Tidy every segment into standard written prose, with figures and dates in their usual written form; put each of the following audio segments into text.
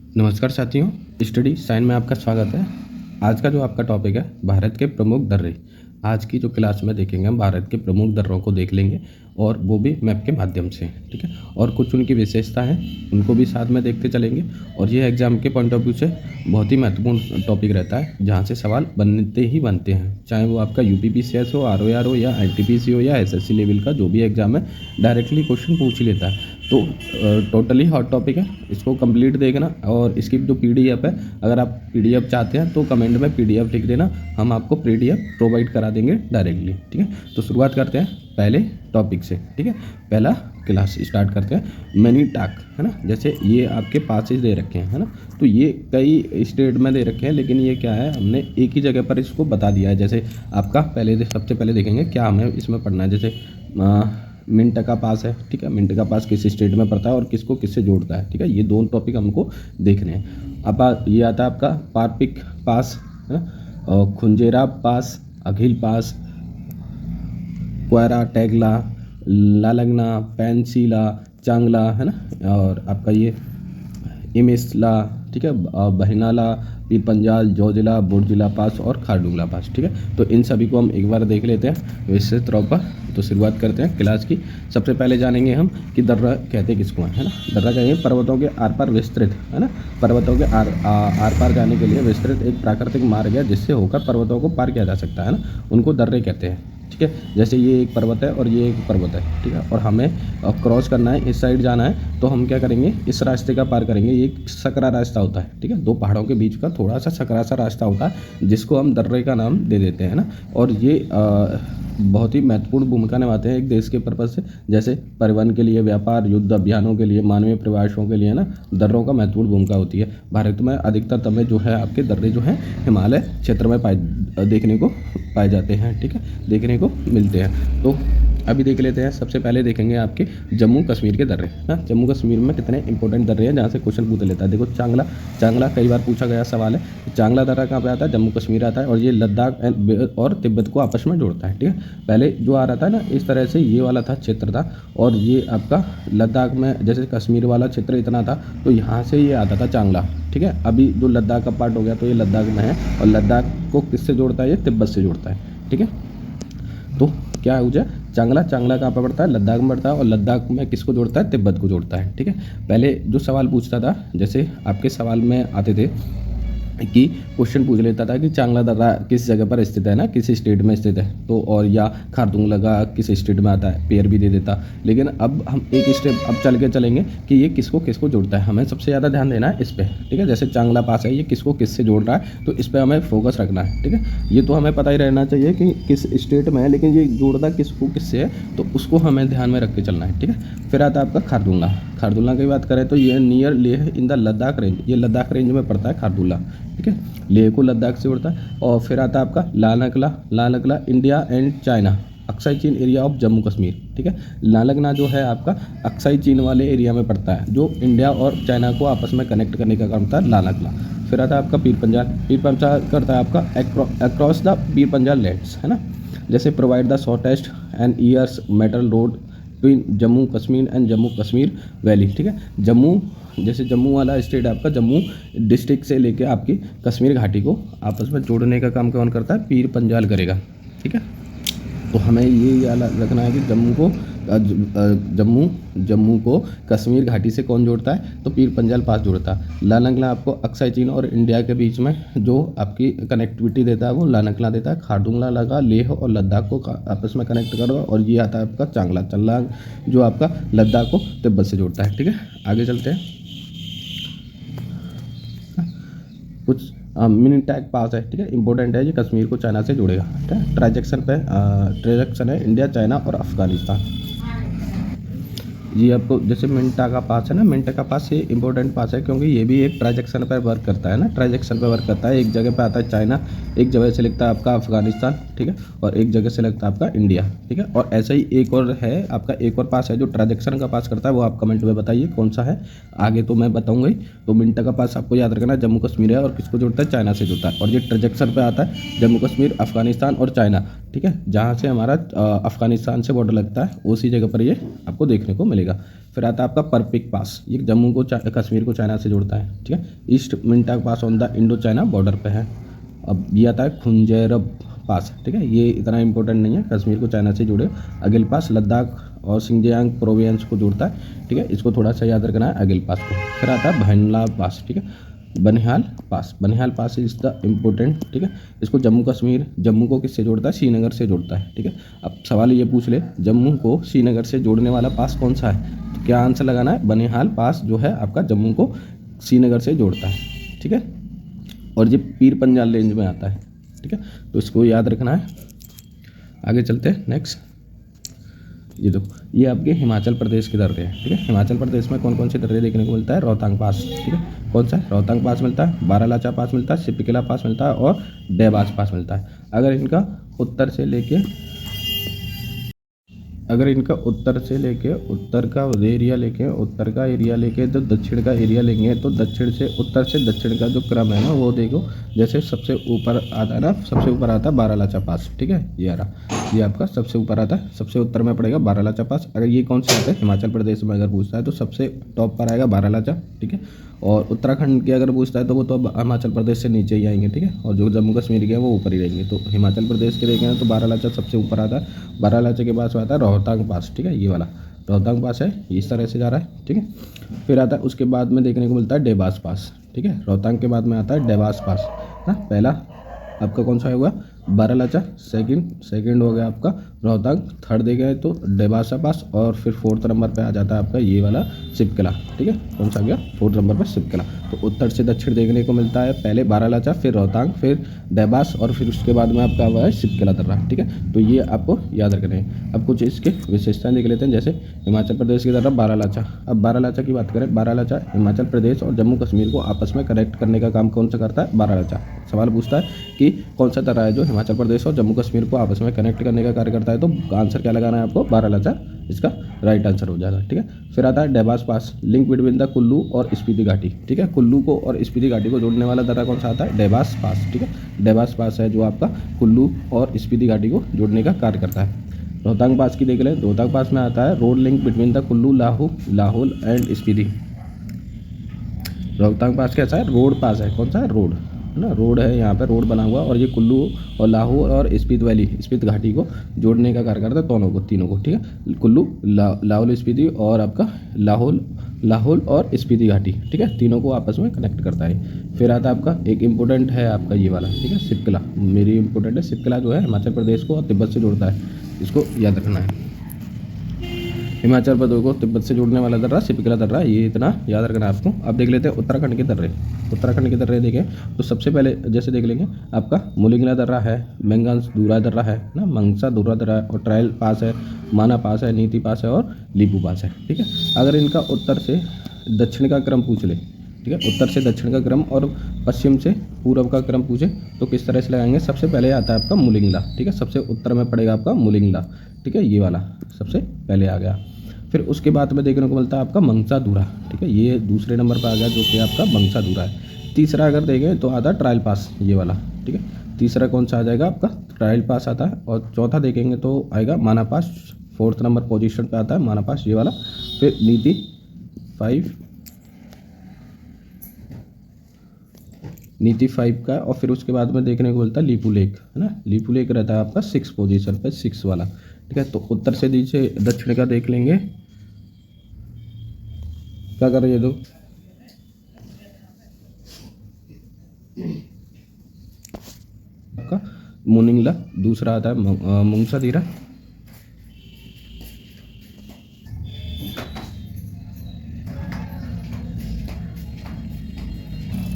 नमस्कार साथियों, study sign में आपका स्वागत है। आज का जो आपका टॉपिक है भारत के प्रमुख दर्रे। आज की जो क्लास में देखेंगे हम भारत के प्रमुख दर्रों को देख लेंगे और वो भी मैप के माध्यम से, ठीक है। और कुछ उनकी विशेषता हैं उनको भी साथ में देखते चलेंगे। और ये एग्ज़ाम के पॉइंट ऑफ व्यू से बहुत ही महत्वपूर्ण टॉपिक रहता है, जहाँ से सवाल बनते ही बनते हैं, चाहे वो आपका यूपीपीसीएस हो, आरओआर हो या एनटीपीसी हो या एसएससी लेवल का जो भी एग्ज़ाम है, डायरेक्टली क्वेश्चन पूछ ही लेता है। तो टोटली हॉट टॉपिक है, इसको कंप्लीट देखना। और इसकी जो पीडीएफ है, अगर आप पीडीएफ चाहते हैं तो कमेंट में पीडीएफ लिख देना, हम आपको पीडीएफ प्रोवाइड करा देंगे डायरेक्टली, ठीक है। तो शुरुआत करते हैं पहले टॉपिक से, ठीक है। पहला क्लास स्टार्ट करते हैं मनी टॉक, है ना। जैसे ये आपके पासेज दे रखे हैं, है ना। तो ये कई स्टेट में दे रखे हैं, लेकिन ये क्या है, हमने एक ही जगह पर इसको बता दिया है। जैसे आपका सबसे पहले देखेंगे क्या हमें इसमें पढ़ना है। जैसे मिंट का पास है, ठीक है। मिंट का पास किस स्टेट में पड़ता है और किसको किससे जोड़ता है, ठीक है। ये दोनों टॉपिक हमको देखने हैं। अब ये आता है आपका पारपिक पास, है ना, और खुंजेरा पास, अघिल पास, क्वेरा टैगला, लालंगना, पेंसिला, चांगला, है ना। और आपका ये इमिसला, ठीक है, बहिनाला, पीर पंजाल, जोजिला, बुर्जिला पास और खारडुंगला पास, ठीक है। तो इन सभी को हम एक बार देख लेते हैं विस्तृत तौर पर। तो शुरुआत करते हैं क्लास की। सबसे पहले जानेंगे हम कि दर्रा कहते किसको हैं, है ना। दर्रा कहेंगे पर्वतों के आर पार विस्तृत, है ना। पर्वतों के आर पार जाने के लिए विस्तृत एक प्राकृतिक मार्ग है जिससे होकर पर्वतों को पार किया जा सकता है ना, उनको दर्रे कहते हैं, ठीक है। जैसे ये एक पर्वत है और ये एक पर्वत है, ठीक है। और हमें क्रॉस करना है, इस साइड जाना है, तो हम क्या करेंगे, इस रास्ते का पार करेंगे। ये एक सकरा रास्ता होता है, ठीक है। दो पहाड़ों के बीच का थोड़ा सा सकरा सा रास्ता होता है जिसको हम दर्रे का नाम दे देते हैं ना। और ये बहुत ही महत्वपूर्ण भूमिका निभाते हैं एक देश के पर्पज़ से, जैसे परिवहन के लिए, व्यापार, युद्ध अभियानों के लिए, मानवीय प्रवासों के लिए ना, दर्रों का महत्वपूर्ण भूमिका होती है। भारत में अधिकतर तमें जो है आपके दर्रे जो हैं हिमालय क्षेत्र में देखने को पाए जाते हैं, ठीक है, देखने को मिलते हैं। तो अभी देख लेते हैं। सबसे पहले देखेंगे आपके जम्मू कश्मीर के दर्रे, हाँ। जम्मू कश्मीर में कितने इंपॉर्टेंट दर्रे हैं जहाँ से क्वेश्चन पूछ लेता है। देखो चांगला कई बार पूछा गया सवाल है। चांगला दर्रा कहाँ पे आता है, जम्मू कश्मीर आता है। और ये लद्दाख और तिब्बत को आपस में जोड़ता है, ठीक है। पहले जो आ रहा था ना, इस तरह से ये वाला था क्षेत्र था, और ये आपका लद्दाख में, जैसे कश्मीर वाला क्षेत्र इतना था, तो यहाँ से ये आता था चांगला, ठीक है। अभी जो लद्दाख का पार्ट हो गया तो ये लद्दाख में है, और लद्दाख को किससे जोड़ता है, ये तिब्बत से जोड़ता है, ठीक है। तो क्या हो जाए, चांगला कहाँ पर पड़ता है, लद्दाख में पड़ता है, और लद्दाख में किसको जोड़ता है, तिब्बत को जोड़ता है, ठीक है। पहले जो सवाल पूछता था, जैसे आपके सवाल में आते थे कि क्वेश्चन पूछ लेता था कि चांगला दर्रा किस जगह पर स्थित है ना, किस स्टेट में स्थित है, तो और या खारदुंगला किस स्टेट में आता है, पेयर भी दे देता। लेकिन अब हम एक स्टेप अब चल के चलेंगे कि ये किसको किसको जोड़ता है। हमें सबसे ज़्यादा ध्यान देना है इस पर, ठीक है। जैसे चांगला पास है, ये किसको किससे जोड़ रहा है, तो इस पर हमें फोकस रखना है, ठीक है। ये तो हमें पता ही रहना चाहिए कि किस स्टेट में है, लेकिन ये जोड़ता किसको किससे है, तो उसको हमें ध्यान में रख के चलना है, ठीक है। फिर आता है आपका खारदुंगला की बात करें तो ये near Leh in the Ladakh range, ये लद्दाख रेंज में पड़ता है खारदुंगला, ठीक है। लेह को लद्दाख से जोड़ता है। और फिर आता है आपका लालंगला इंडिया एंड चाइना, अक्साई चीन एरिया ऑफ जम्मू कश्मीर, ठीक है। लालंगना जो है आपका अक्साई चीन वाले एरिया में पड़ता है, जो इंडिया और चाइना को आपस में कनेक्ट करने का काम होता है, लालंगला। फिर आता है आपका पीर पंजाल करता है आपका across the Pir Panjal lands, है ना। जैसे provide the shortest and years metal road between Jammu Kashmir and Jammu Kashmir valley, ठीक है। जैसे जम्मू वाला स्टेट आपका, जम्मू डिस्ट्रिक्ट से लेके आपकी कश्मीर घाटी को आपस में जोड़ने का काम कौन करता है, पीर पंजाल करेगा, ठीक है। तो हमें ये याद रखना है कि जम्मू को कश्मीर घाटी से कौन जोड़ता है, तो पीर पंजाल पास जोड़ता है। लालंगला आपको अक्साई चीन और इंडिया के बीच में जो आपकी कनेक्टिविटी देता है वो लालंगला देता है। खारदुंगला लगा लेह और लद्दाख को आपस में कनेक्ट करो। और ये आता है आपका चांगला जो आपका लद्दाख को तिब्बत से जोड़ता है, ठीक है। आगे चलते हैं। कुछ मिनी टैग पास है, ठीक है, इंपॉर्टेंट है, ये कश्मीर को चाइना से जोड़ेगा, ठीक है। ट्रांजैक्शन है इंडिया, चाइना और अफगानिस्तान। ये आपको जैसे मिंटा का पास है ना, मिंटा का पास ये इंपॉर्टेंट पास है क्योंकि ये भी एक ट्रांजैक्शन पर वर्क करता है ना, ट्रांजैक्शन पर वर्क करता है। एक जगह पे आता है चाइना, एक जगह से लिखता है आपका अफगानिस्तान, ठीक है, और एक जगह से लगता है आपका इंडिया, ठीक है। और ऐसा ही एक और है आपका, एक और पास है जो ट्रांजैक्शन का पास करता है, वो आप कमेंट में बताइए कौन सा है, आगे तो मैं बताऊँगा ही। तो मिंटा का पास आपको याद रखना, जम्मू कश्मीर है और किसको जोड़ता है, चाइना से जोड़ता है। और ये ट्रांजैक्शन पर आता है जम्मू कश्मीर, अफगानिस्तान और चाइना, ठीक है, जहाँ से हमारा अफ़गानिस्तान से बॉर्डर लगता है उसी जगह पर ये आपको देखने को मिलेगा। फिर आता है आपका परपिक पास, ये जम्मू को कश्मीर को चाइना से जोड़ता है। ठीक है, east Mintaka pass on the Indo China border पे है। अब ये आता है खुंजेरब पास। ठीक है, ये इतना इंपॉर्टेंट नहीं है, कश्मीर को चाइना से जुड़े। अगिल पास लद्दाख और सिंजियांग प्रोविंस को जोड़ता है। ठीक है, इसको थोड़ा सा याद रखना है अगिल पास को। फिर आता है भैनला पास। ठीक है, बनिहाल पास, बनिहाल पास इज द इम्पोर्टेंट। ठीक है, इसको जम्मू कश्मीर, जम्मू को किससे जोड़ता है? श्रीनगर से जोड़ता है। ठीक है, अब सवाल ये पूछ ले जम्मू को श्रीनगर से जोड़ने वाला पास कौन सा है, तो क्या आंसर लगाना है? बनिहाल पास जो है आपका जम्मू को श्रीनगर से जोड़ता है। ठीक है, और ये पीर पंजाल रेंज में आता है। ठीक है, तो इसको याद रखना है। आगे चलते हैं नेक्स्ट। ये देखो, ये आपके हिमाचल प्रदेश के दर्रे हैं। ठीक है, हिमाचल प्रदेश में कौन कौन से दर्रे देखने को मिलता है? रोहतांग पास। ठीक है, कौन सा है? रोहतांग पास मिलता है, बारालाचा पास मिलता है, सिपकिला पास मिलता है और देवास पास मिलता है। अगर इनका उत्तर से लेके उत्तर का एरिया लेके तो दक्षिण का एरिया लेंगे, तो दक्षिण से उत्तर से दक्षिण का जो क्रम है ना वो देखो। जैसे सबसे ऊपर आता है ना, सबसे ऊपर आता है बारालाचा पास। ठीक है, ये आ रहा, ये आपका सबसे ऊपर आता है, सबसे उत्तर में पड़ेगा बारालाचा पास। अगर ये कौन सा आता है हिमाचल प्रदेश में अगर पूछता है तो सबसे टॉप पर आएगा बारालाचा। ठीक है, और उत्तराखंड की अगर पूछता है तो वो तो हिमाचल प्रदेश से नीचे ही आएंगे। ठीक है, और जो जम्मू कश्मीर के हैं वो ऊपर ही रहेंगे। तो हिमाचल प्रदेश के देखें तो बारालाचा सबसे ऊपर आता है। बारालाचा के पास आता है रोहतांग पास। ठीक है, ये वाला रोहतांग पास है, इस तरह से जा रहा है। ठीक है, फिर आता है उसके बाद में देखने को मिलता है देवास पास। ठीक है, रोहतांग के बाद में आता है देवास पास। हाँ, पहला आपका कौन सा होगा? बारालाचा। सेकंड हो गया आपका रोहतांग। थर्ड देखें तो देवासा पास, और फिर फोर्थ नंबर पे आ जाता है आपका ये वाला सिपकिला। ठीक है, कौन सा गया? फोर्थ नंबर पर सिपकिला। तो उत्तर से दक्षिण देखने को मिलता है, पहले बारालाचा, फिर रोहतांग, फिर देवास, और फिर उसके बाद में आपका हुआ है सिपकिला दर्रा। ठीक है, तो ये आपको याद रखना है। अब कुछ इसके विशेषताएं देख लेते हैं, जैसे हिमाचल प्रदेश की दर्रा बारालाचा। अब बारालाचा की बात करें, बारालाचा हिमाचल प्रदेश और जम्मू कश्मीर को आपस में कनेक्ट करने का काम कौन सा करता है? बारालाचा। सवाल पूछता है कि कौन सा दर्रा है जो हिमाचल प्रदेश और जम्मू कश्मीर को आपस में कनेक्ट करने का कार्य करता है, तो आंसर क्या लगाना है आपको? बारालाचा इसका राइट आंसर हो जाएगा। ठीक है, फिर आता है देवास पास, लिंक बिटवीन द कुल्लू और स्पीति घाटी। ठीक है, कुल्लू को और स्पीति घाटी को जोड़ने वाला दर्रा कौन सा आता है? देवास पास। ठीक है, देवास पास है जो आपका कुल्लू और स्पीति घाटी को जोड़ने का कार्य करता है। रोहतांग पास की देख लें, रोहतांग पास में आता है road link between the Kullu, Lahaul and Spiti. Rohtang pass कैसा है? रोड पास है। कौन सा है? रोड है ना, रोड है, यहाँ पे रोड बना हुआ, और ये कुल्लू और लाहौल और स्पीति वैली, स्पीति घाटी को जोड़ने का कार्य करता है, दोनों को, तीनों को। ठीक है, कुल्लू, लाहौल स्पीति और आपका लाहौल और स्पीति घाटी। ठीक है, तीनों को आपस में कनेक्ट करता है। फिर आता है आपका एक इम्पोर्टेंट है आपका ये वाला। ठीक है, सिपकिला मेरी इम्पोर्टेंट है। सिपकिला जो है हिमाचल प्रदेश को और तिब्बत से जोड़ता है, इसको याद रखना है। हिमाचल प्रदेश को तिब्बत से जोड़ने वाला दर्रा सिपकिला दर्रा, ये इतना याद रखना है आपको। अब देख लेते हैं उत्तराखंड के दर्रे। उत्तराखंड के दर्रे देखें तो सबसे पहले जैसे देख लेंगे आपका मुलिंगला दर्रा है, मेंगंस दूरा दर्रा है ना, मंगसा दूरा दर्रा है, और ट्रायल पास है, माना पास है, नीति पास है और लीपू पास है। ठीक है, अगर इनका उत्तर से दक्षिण का क्रम पूछ ले, ठीक है, उत्तर से दक्षिण का क्रम और पश्चिम से पूर्व का क्रम पूछे तो किस तरह से लगाएंगे? सबसे पहले आता है आपका मुलिंगला। ठीक है, सबसे उत्तर में पड़ेगा आपका मुलिंगला। ठीक है, ये वाला सबसे पहले आ गया। फिर उसके बाद में देखने को मिलता है आपका मंगसा दूरा। ठीक है, ये दूसरे नंबर पर आ गया जो कि आपका मंगसा दूरा है। तीसरा अगर देखें तो आता है ट्रायल पास, ये वाला। ठीक है, तीसरा कौन सा आ जाएगा आपका? ट्रायल पास आता है। और चौथा देखेंगे तो आएगा माना पास, फोर्थ नंबर पोजीशन पे आता है माना पास, ये वाला। फिर नीति 5 का, और फिर उसके बाद में देखने को मिलता है लीपू लेक, है ना, लीपू लेक रहता है आपका 6 पोजीशन पे, 6 वाला। ठीक है, तो उत्तर से नीचे दक्षिण का देख लेंगे, क्या कर रही है? दो आपका मुनिंगला, दूसरा आता है मुंगसा धीरा,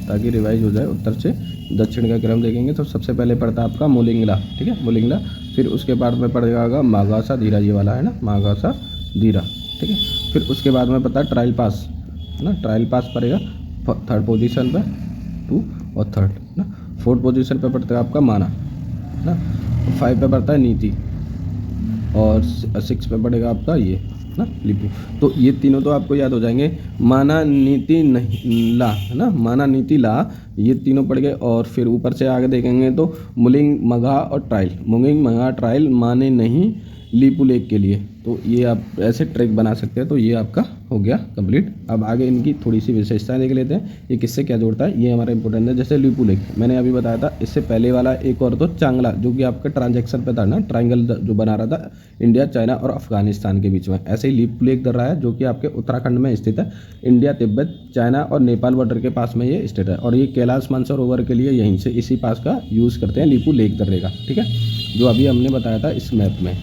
ताकि रिवाइज हो जाए। उत्तर से दक्षिण का क्रम देखेंगे तो सबसे पहले पड़ता है आपका मुलिंगला। ठीक है, मुलिंगला। फिर उसके बाद में पड़ जाएगा मागासा धीरा, ये वाला है ना, मागासा धीरा। ठीक है, फिर उसके बाद में पता है ट्रायल पास, है ना, ट्रायल पास पड़ेगा थर्ड पोजीशन पे, 2 और थर्ड ना। फोर्थ पोजीशन पे पड़ता है आपका माना ना, 5 पे पड़ता है नीति, और 6 पे पड़ेगा आपका ये ना लिपू। तो ये तीनों तो आपको याद हो जाएंगे। माना नीति नहीं ला, है ना, माना नीति ला, ये तीनों पढ़ गए। और फिर ऊपर से आगे देखेंगे तो मुलिंग मगा और ट्रायल, मुंगिंग मगा ट्रायल माने नहीं लीपू लेक के लिए। तो ये आप ऐसे ट्रैक बना सकते हैं। तो ये आपका हो गया कंप्लीट। अब आगे इनकी थोड़ी सी विशेषताएं देख लेते हैं, ये किससे क्या जोड़ता है, ये हमारा इंपॉर्टेंट है। जैसे लीपू लेक मैंने अभी बताया था, इससे पहले वाला एक और तो चांगला, जो कि आपके ट्रांजैक्शन पे था ना, ट्राइंगल जो बना रहा था इंडिया, चाइना और अफगानिस्तान के बीच में। ऐसे ही लीपू लेक दर्रा है जो कि आपके उत्तराखंड में स्थित है, इंडिया, तिब्बत, चाइना और नेपाल बॉर्डर के पास में ये स्थित है। और ये कैलाश मानसरोवर के लिए यहीं से इसी पास का यूज़ करते हैं लीपू लेक दर्रे का, ठीक है, जो अभी हमने बताया था इस मैप में।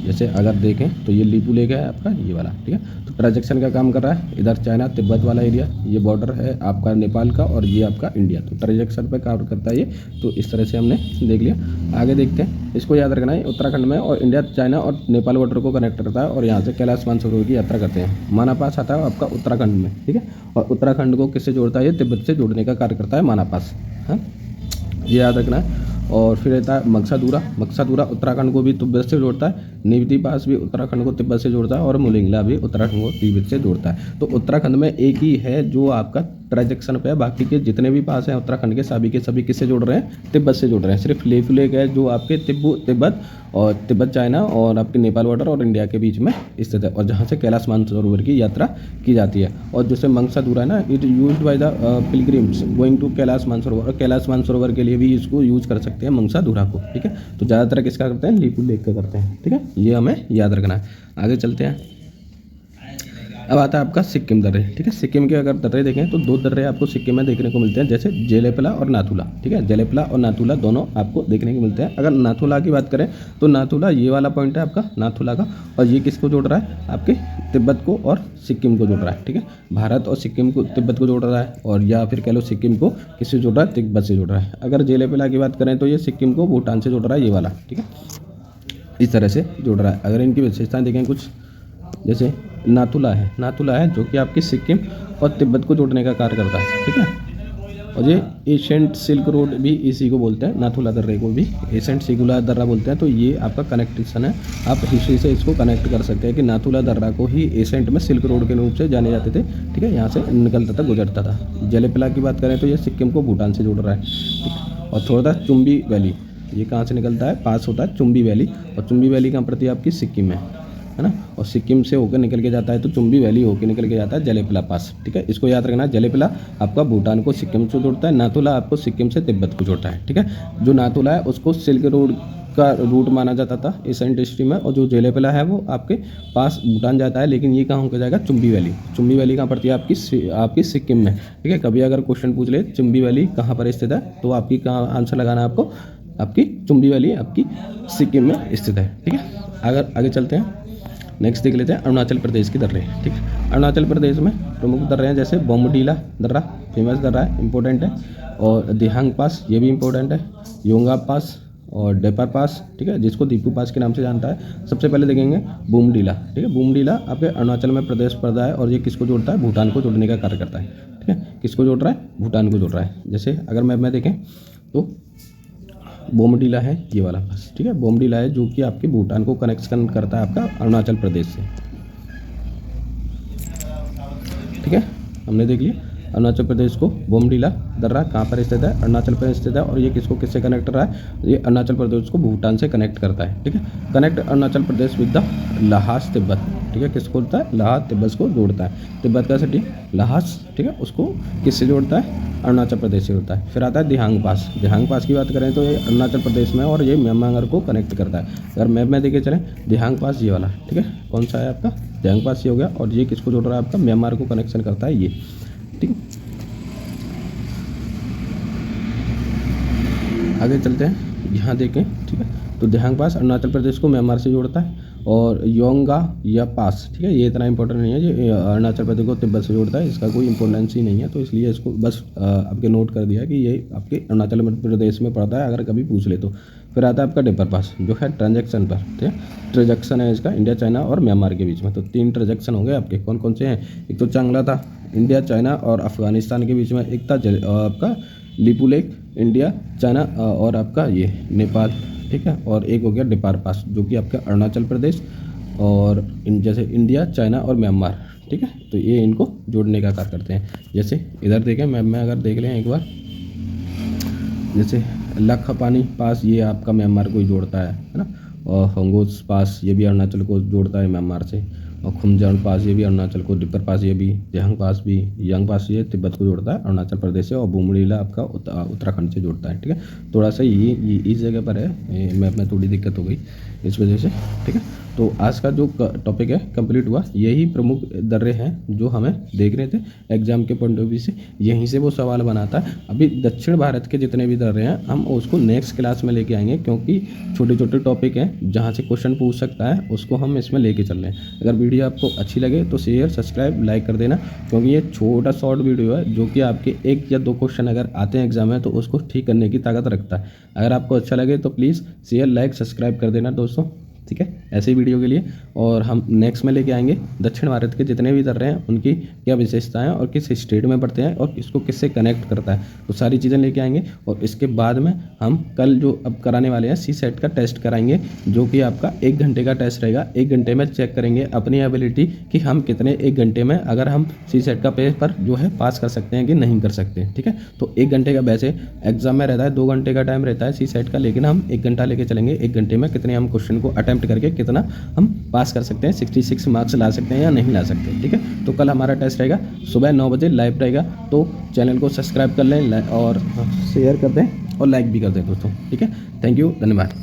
जैसे अगर देखें तो ये लीपू लेक है आपका, ये वाला, ठीक है। तो ट्रांजैक्शन का काम कर रहा है, इधर चाइना तिब्बत वाला एरिया, ये बॉर्डर है आपका नेपाल का, और ये आपका इंडिया। तो ट्रांजैक्शन पे काम करता है ये। तो इस तरह से हमने देख लिया। आगे देखते हैं, इसको याद रखना है, उत्तराखंड में और इंडिया, चाइना और नेपाल बॉर्डर को कनेक्ट करता है। और यहाँ से कैलाश मानसरोवर की यात्रा करते हैं। माना पास आता है आपका उत्तराखंड में, ठीक है। और उत्तराखंड को किससे जोड़ता है, ये तिब्बत से जोड़ने का कार्य करता है माना पास, हाँ, ये याद रखना है। और फिर रहता है मक्सादूरा, मक्सादूरा उत्तराखंड को भी तिब्बत से जोड़ता है। निवती पास भी उत्तराखंड को तिब्बत से जोड़ता है। और मुलिंगला भी उत्तराखंड को तिब्बत से जोड़ता है। तो उत्तराखंड में एक ही है जो आपका ट्रांजैक्शन पे है, बाकी के जितने भी पास हैं उत्तराखंड के सभी किससे जोड़ रहे हैं, तिब्बत से जोड़ रहे हैं। सिर्फ लीपू लेक है जो आपके तिब्बत और तिब्बत, चाइना और आपके नेपाल बॉर्डर और इंडिया के बीच में स्थित है, और जहाँ से कैलाश मानसरोवर की यात्रा की जाती है। और जैसे मक्सादूरा है ना, it used by the pilgrims going to Kailash Mansarovar, और कैलाश मानसरोवर के लिए भी इसको यूज कर सकते हैं मक्सादूरा को, ठीक है। तो ज़्यादातर किसका करते हैं, लीपू लेक का करते हैं, ठीक है, ये हमें याद रखना है। आगे चलते हैं। अब आता है आपका सिक्किम दर्रे, ठीक है। सिक्किम के अगर दर्रे देखें तो दो दर्रे आपको सिक्किम में देखने को मिलते हैं, जैसे जेलेपला और नाथुला, ठीक है। जेलेपला और नाथुला दोनों आपको देखने को मिलते हैं। अगर नाथुला की बात करें तो नाथुला ये वाला पॉइंट है आपका नाथुला का, और ये किसको जोड़ रहा है, आपके तिब्बत को और सिक्किम को जोड़ रहा है, ठीक है। भारत और सिक्किम को, तिब्बत को जोड़ रहा है, और या फिर कह लो सिक्किम को किससे जोड़ रहा है, तिब्बत से जोड़ रहा है। अगर जेलेपला की बात करें तो ये सिक्किम को भूटान से जोड़ रहा है, ये वाला, ठीक है, इस तरह से जोड़ रहा है। अगर इनकी विशेषताएं देखें कुछ, जैसे नाथुला है जो कि आपकी सिक्किम और तिब्बत को जोड़ने का कार्य करता है, ठीक है। और ये एशियंट सिल्क रोड भी इसी को बोलते हैं, नाथुला दर्रे को भी एशियंट सिकुला दर्रा बोलते हैं। तो ये आपका कनेक्टेशन है, आप हिस्ट्री से इसको कनेक्ट कर सकते हैं कि नाथुला दर्रा को ही एशियंट में सिल्क रोड के रूप से जाने जाते थे, ठीक है, यहाँ से निकलता था, गुजरता था। जेलेपला की बात करें तो ये सिक्किम को भूटान से जोड़ रहा है, ठीक है। और थोड़ा सा चुम्बी वैली, ये कहाँ से निकलता है, पास होता है चुम्बी वैली, और चुम्बी वैली कहाँ पड़ती है आपकी, सिक्किम में, है ना। और सिक्किम से होकर निकल के जाता है तो चुम्बी वैली होकर निकल के जाता है जेलेपला पास, ठीक है। इसको याद रखना, जेलेपला आपका भूटान को सिक्किम से जोड़ता है, नाथुला आपको सिक्किम से तिब्बत को जोड़ता है, ठीक है। जो नाथुला है उसको सिल्क रोड का रूट माना जाता था एशियन हिस्ट्री में, और जो जेलेपला है वो आपके पास भूटान जाता है। लेकिन ये कहाँ होकर जाएगा, चुम्बी वैली। चुम्बी वैली कहाँ पड़ती है आपकी सिक्किम में, ठीक है। कभी अगर क्वेश्चन पूछ ले चुम्बी वैली कहाँ पर स्थित है, तो आपकी कहाँ आंसर लगाना है आपको, आपकी चुम्बी वैली आपकी सिक्किम में स्थित है, ठीक है। अगर आगे चलते हैं, नेक्स्ट देख लेते हैं अरुणाचल प्रदेश की दर्रे, ठीक है। अरुणाचल प्रदेश में प्रमुख दर्रे हैं, जैसे बोमडीला दर्रा फेमस दर्रा है, इंपॉर्टेंट है। और दिहांग पास, ये भी इंपॉर्टेंट है। योंगा पास और डेपर पास, ठीक है, जिसको दीपू पास के नाम से जानता है। सबसे पहले देखेंगे बूमडीला, ठीक है। बूमडीला आपके अरुणाचल में प्रदेश पड़ता है, और ये किसको जोड़ता है, भूटान को जोड़ने का कार्य करता है, ठीक है। किसको जोड़ रहा है, भूटान को जोड़ रहा है। जैसे अगर मैप में देखें तो बोमडीला है ये वाला पास, ठीक है। बोमडीला है जो कि आपके भूटान को कनेक्शन करता है आपका अरुणाचल प्रदेश से, ठीक है। हमने देख लिया अरुणाचल प्रदेश को। बोमडीला दर्रा कहाँ पर स्थित है, अरुणाचल प्रदेश स्थित है। और ये किसको किससे कनेक्ट कर रहा है, ये अरुणाचल प्रदेश को भूटान से कनेक्ट करता है, ठीक है। Connect Arunachal Pradesh with the लहास तिब्बत, ठीक है। किसको जोड़ता है, लहास तिब्बत को जोड़ता है। तिब्बत का सिटी लहास, ठीक है, उसको किससे जोड़ता है, अरुणाचल प्रदेश से जोड़ता है। फिर आता है दिहांग पास। दिहांग पास की बात करें तो ये अरुणाचल प्रदेश में, और ये म्यांमार को कनेक्ट करता है। अगर मैप में देखे चलें, दिहांग पास ये वाला, ठीक है, कौन सा है आपका, दिहांग पास ये हो गया। और ये किसको जोड़ रहा है आपका, म्यांमार को कनेक्शन करता है ये, ठीक है। आगे चलते हैं, यहाँ देखें, ठीक है। तो दिहांग पास अरुणाचल प्रदेश को म्यांमार से जोड़ता है। और योंगा या पास, ठीक है, ये इतना इंपॉर्टेंट नहीं है, ये अरुणाचल प्रदेश को तिब्बत से जोड़ता है, इसका कोई इंपॉर्टेंस ही नहीं है। तो इसलिए इसको बस आपके नोट कर दिया कि ये आपके अरुणाचल प्रदेश में पड़ता है, अगर कभी पूछ ले तो। फिर आता है आपका डेपर पास, जो है ट्रांजैक्शन पर, ठीक है। ट्रांजैक्शन है इसका इंडिया, चाइना और म्यांमार के बीच में। तो 3 ट्रांजैक्शन होंगे आपके, कौन कौन से हैं, एक तो चांगला था इंडिया, चाइना और अफगानिस्तान के बीच में, एक था आपका लीपू लेक इंडिया, चाइना और आपका ये नेपाल, ठीक है। और एक हो गया डेपार पास जो कि आपका अरुणाचल प्रदेश और जैसे इंडिया, चाइना और म्यांमार, ठीक है। तो ये इनको जोड़ने का कार्य करते हैं। जैसे इधर देखें मैप में अगर देख लें एक बार, जैसे लखपानी पास ये आपका म्यांमार को ही जोड़ता है ना, और होंगोस पास ये भी अरुणाचल को जोड़ता है म्यांमार से, और खुमजान पास ये भी अरुणाचल को, डिपर पास ये भी, जेहंग पास भी, यांग पास ये तिब्बत को जोड़ता है अरुणाचल प्रदेश से, और बुमड़ीला आपका उत्तराखंड से जोड़ता है, ठीक है। थोड़ा सा ये इस जगह पर है, मैप में थोड़ी दिक्कत हो गई इस वजह से, ठीक है। तो आज का जो टॉपिक है कंप्लीट हुआ। यही प्रमुख दर्रे हैं जो हमें देख रहे थे एग्जाम के पॉइंट ऑफ व्यू से, यहीं से वो सवाल बनाता है। अभी दक्षिण भारत के जितने भी दर्रे हैं हम उसको नेक्स्ट क्लास में लेके आएंगे, क्योंकि छोटे छोटे टॉपिक हैं जहाँ से क्वेश्चन पूछ सकता है, उसको हम इसमें लेके चल रहे हैं। अगर वीडियो आपको अच्छी लगे तो शेयर, सब्सक्राइब, लाइक कर देना, क्योंकि ये छोटा शॉर्ट वीडियो है जो कि आपके 1 या 2 क्वेश्चन अगर आते हैं एग्जाम में तो उसको ठीक करने की ताकत रखता है। अगर आपको अच्छा लगे तो प्लीज़ शेयर, लाइक, सब्सक्राइब कर देना दोस्तों, ठीक है, ऐसे ही वीडियो के लिए। और हम नेक्स्ट में लेके आएंगे दक्षिण भारत के जितने भी दर्रे हैं उनकी क्या विशेषताएं और किस स्टेट में पड़ते हैं और इसको किससे कनेक्ट करता है, तो सारी चीज़ें लेके आएंगे। और इसके बाद में हम कल जो अब कराने वाले हैं CSET का टेस्ट कराएंगे, जो कि आपका 1 घंटे का टेस्ट रहेगा। 1 घंटे में चेक करेंगे अपनी एबिलिटी कि हम कितने 1 घंटे में अगर हम CSET का पेपर जो है पास कर सकते हैं कि नहीं कर सकते, ठीक है। तो 1 घंटे का, वैसे एग्जाम में रहता है 2 घंटे का टाइम रहता है CSET का, लेकिन हम 1 घंटा लेके चलेंगे। 1 घंटे में कितने हम क्वेश्चन को अटेम्प्ट करके कितना हम पास कर सकते हैं, 66 मार्क्स ला सकते हैं या नहीं ला सकते, ठीक है। तो कल हमारा टेस्ट रहेगा सुबह 9 बजे लाइव रहेगा। तो चैनल को सब्सक्राइब कर लें और शेयर कर दें और लाइक भी कर दें दोस्तों, ठीक है। थैंक यू, धन्यवाद।